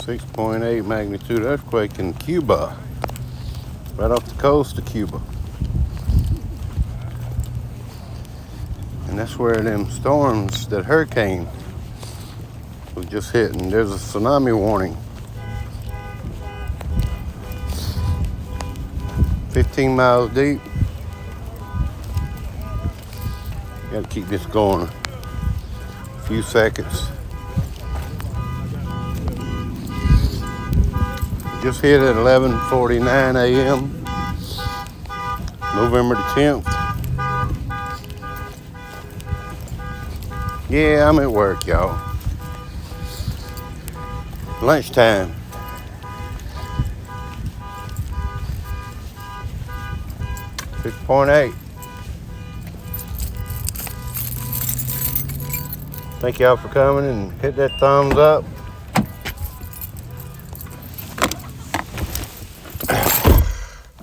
6.8 magnitude earthquake in Cuba, right off the coast of Cuba. And that's where them storms, that hurricane was just hitting. There's a tsunami warning. 15 miles deep. Gotta keep this going a few seconds. Just hit at 11:49 a.m. November the 10th. Yeah, I'm at work, y'all. Lunchtime. .8. Thank y'all for coming, and hit that thumbs up.